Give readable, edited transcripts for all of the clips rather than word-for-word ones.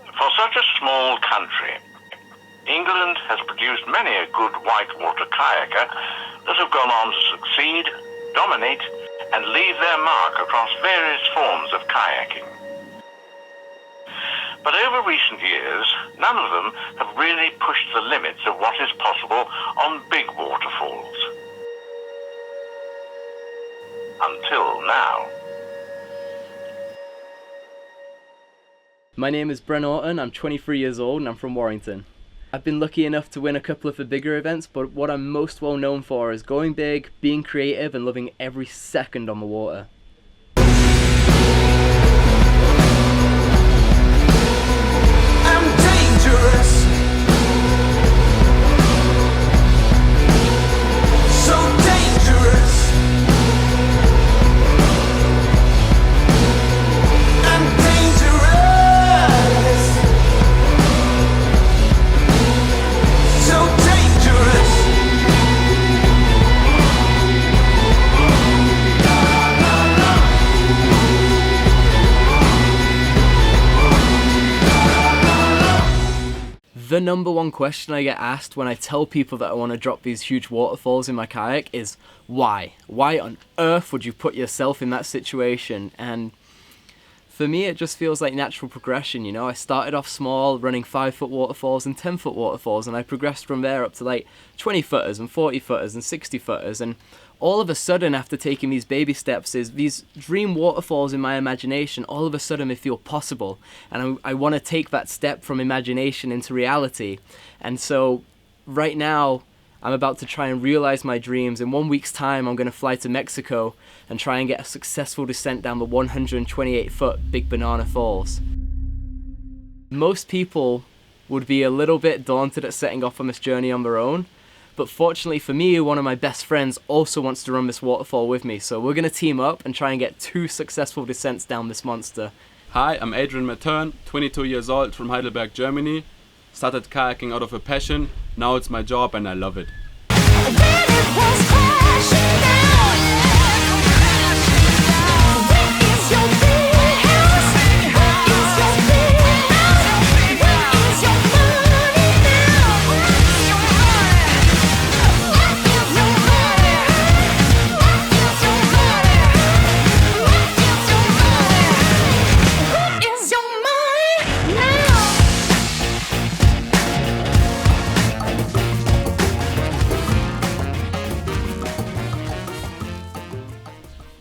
For such a small country, England has produced many a good whitewater kayaker that have gone on to succeed, dominate, and leave their mark across various forms of kayaking. But over recent years, none of them have really pushed the limits of what is possible on big waterfalls. Until now. My name is Bren Orton, I'm 23 years old and I'm from Warrington. I've been lucky enough to win a couple of the bigger events, but what I'm most well known for is going big, being creative and loving every second on the water. The number one question I get asked when I tell people that I want to drop these huge waterfalls in my kayak is why? Why on earth would you put yourself in that situation? And for me it just feels like natural progression, you know. I started off small, running 5-foot waterfalls and 10-foot waterfalls, and I progressed from there up to like 20-footers and 40-footers and 60-footers, and all of a sudden, after taking these baby steps, is these dream waterfalls in my imagination, all of a sudden they feel possible. And I want to take that step from imagination into reality. And so right now, I'm about to try and realize my dreams. In 1 week's time, I'm going to fly to Mexico and try and get a successful descent down the 128-foot Big Banana Falls. Most people would be a little bit daunted at setting off on this journey on their own. But fortunately for me, one of my best friends also wants to run this waterfall with me. So we're going to team up and try and get 2 successful descents down this monster. Hi, I'm Adrian Mattern, 22 years old, from Heidelberg, Germany. Started kayaking out of a passion. Now it's my job and I love it.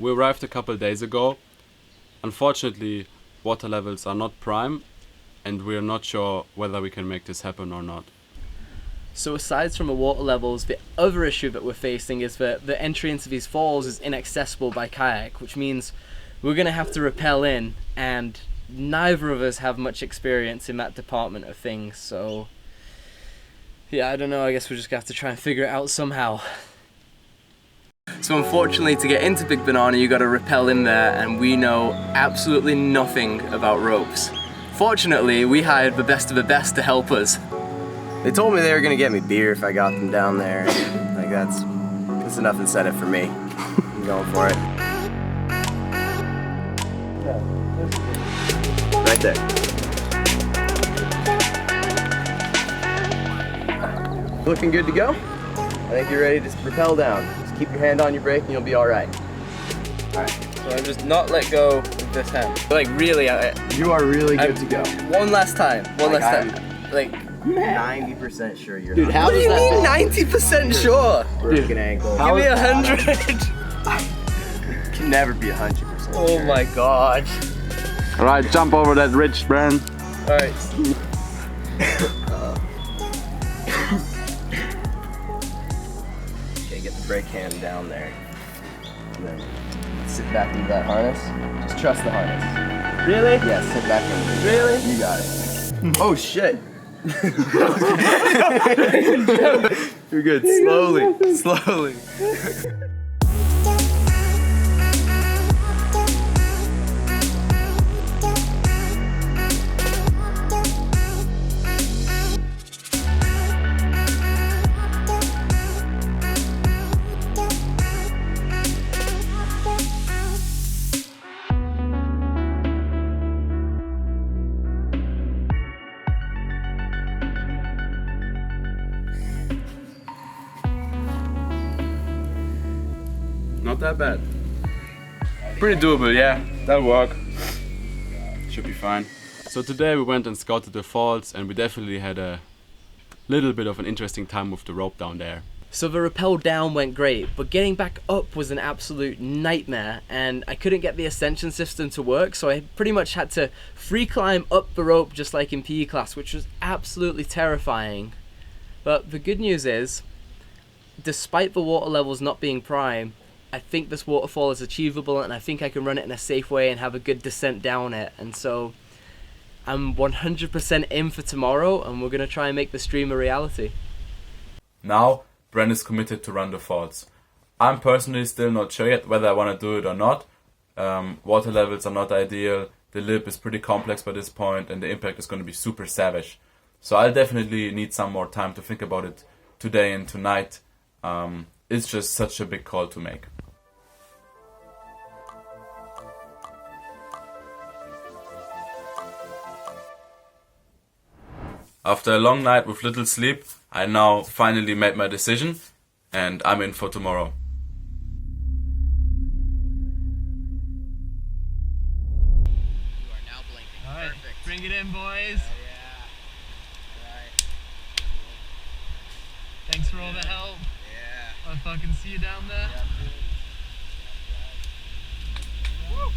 We arrived a couple days ago. Unfortunately, water levels are not prime and we're not sure whether we can make this happen or not. So aside from the water levels, the other issue that we're facing is that the entry into these falls is inaccessible by kayak, which means we're going to have to rappel in, and neither of us have much experience in that department of things. So yeah, I don't know, I guess we're just going to have to try and figure it out somehow. So unfortunately, to get into Big Banana, you got to rappel in there, and we know absolutely nothing about ropes. Fortunately, we hired the best of the best to help us. They told me they were gonna get me beer if I got them down there. Like that's enough incentive for me. I'm going for it. Right there. Looking good to go? I think you're ready to rappel down. Just keep your hand on your brake and you'll be all right. Alright, so I just not let go of this hand. Like really, You are really good to go. One last time. Like 90% sure you're dude, not. how do you mean 90% sure? Broken ankle. Give me 100. Can never be 100%. Oh my god. Alright, jump over that ridge, Bren. Alright. Okay, get the brake hand down there. And then sit back into that harness. Just trust the harness. Really? Yeah, sit back into it. Really? You got it. Oh shit. You're good. Slowly. not that bad. Pretty doable, yeah. That'll work. Should be fine. So today we went and scouted the falls, and we definitely had a little bit of an interesting time with the rope down there. So the rappel down went great, but getting back up was an absolute nightmare, and I couldn't get the ascension system to work, so I pretty much had to free climb up the rope just like in PE class, which was absolutely terrifying. But the good news is, despite the water levels not being prime, I think this waterfall is achievable, and I think I can run it in a safe way and have a good descent down it. And so I'm 100% in for tomorrow, and we're going to try and make the stream a reality. Now, Bren is committed to run the falls. I'm personally still not sure yet whether I want to do it or not. Water levels are not ideal, the lip is pretty complex by this point, and the impact is going to be super savage. So I'll definitely need some more time to think about it today and tonight. It's just such a big call to make. After a long night with little sleep, I now finally made my decision, and I'm in for tomorrow. You are now blinking. All right, Perfect. bring it in, boys. Yeah. Alright. Thanks for all the help. Yeah. I'll fucking see you down there. Woo!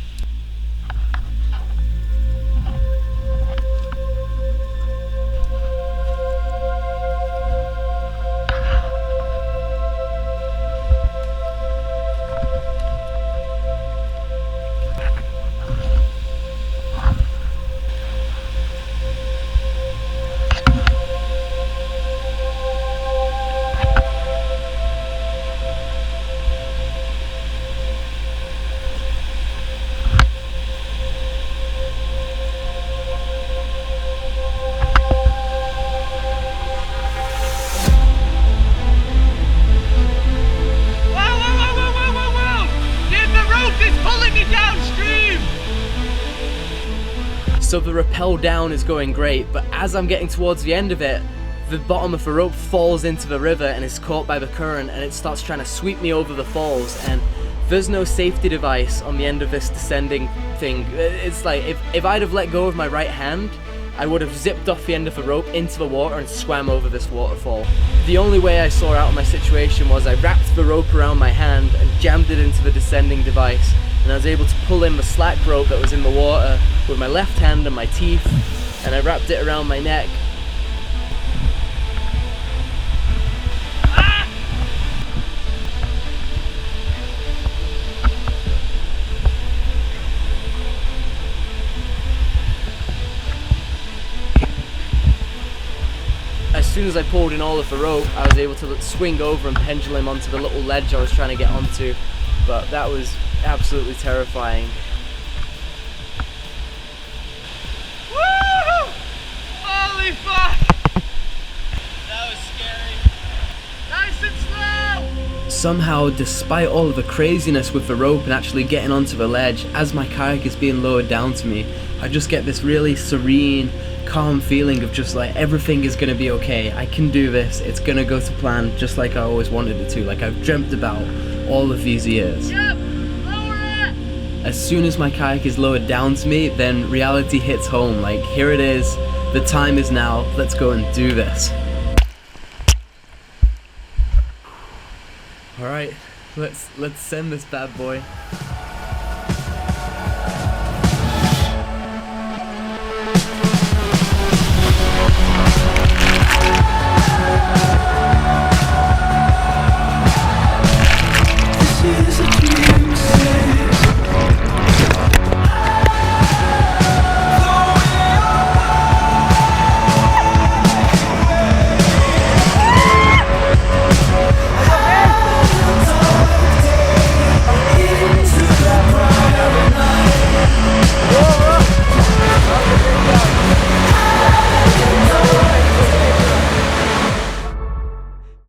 So the rappel down is going great, but as I'm getting towards the end of it, the bottom of the rope falls into the river and is caught by the current, and it starts trying to sweep me over the falls, and there's no safety device on the end of this descending thing. It's like, if I'd have let go of my right hand, I would have zipped off the end of the rope into the water and swam over this waterfall. The only way I saw out of my situation was I wrapped the rope around my hand and jammed it into the descending device, and I was able to pull in the slack rope that was in the water with my left hand and my teeth, and I wrapped it around my neck. As soon as I pulled in all of the rope, I was able to swing over and pendulum onto the little ledge I was trying to get onto, but that was absolutely terrifying. Woo! Holy fuck! That was scary. Nice and slow! Somehow, despite all of the craziness with the rope and actually getting onto the ledge, as my kayak is being lowered down to me, I just get this really serene, calm feeling of just like everything is gonna be okay. I can do this. It's gonna go to plan just like I always wanted it to, like I've dreamt about all of these years. Yep! Lower it! As soon as my kayak is lowered down to me, then reality hits home. Like, here it is. The time is now. Let's go and do this. All right, let's send this bad boy.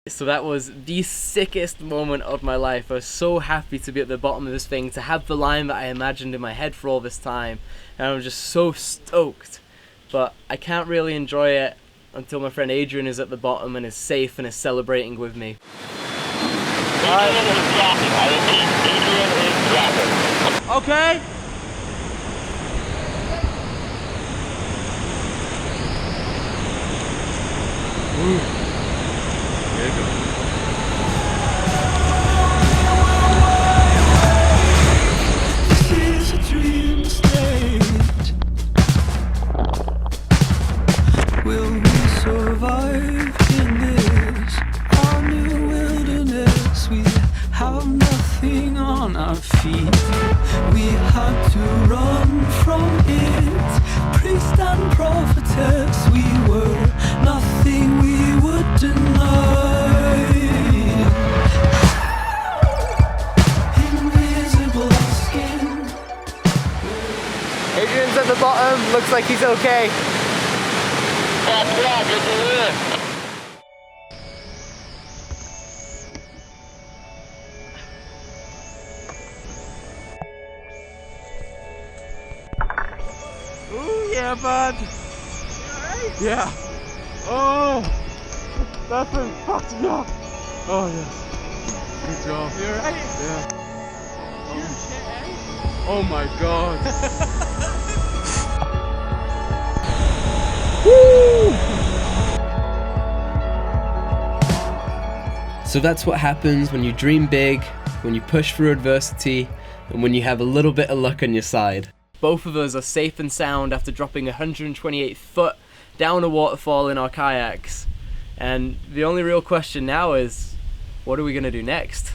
So that was the sickest moment of my life. I was so happy to be at the bottom of this thing, to have the line that I imagined in my head for all this time, and I was just so stoked. But I can't really enjoy it until my friend Adrian is at the bottom and is safe and is celebrating with me. Adrian is dropping. I repeat, Adrian is dropping. Okay. There you go. This is a dream state. Will we survive in this our new wilderness? We have nothing on our feet. We had to run from it. Priest and prophetess, we were nothing we would deny. Invisible skin. Adrian's at the bottom. Looks like he's okay. Yeah, good to hear. Ooh, yeah, bud. Yeah. Oh, that thing fucked me up. Oh, yes. Good job. You alright? Yeah. Oh my god. So that's what happens when you dream big, when you push through adversity, and when you have a little bit of luck on your side. Both of us are safe and sound after dropping 128 foot down a waterfall in our kayaks. And the only real question now is, what are we going to do next?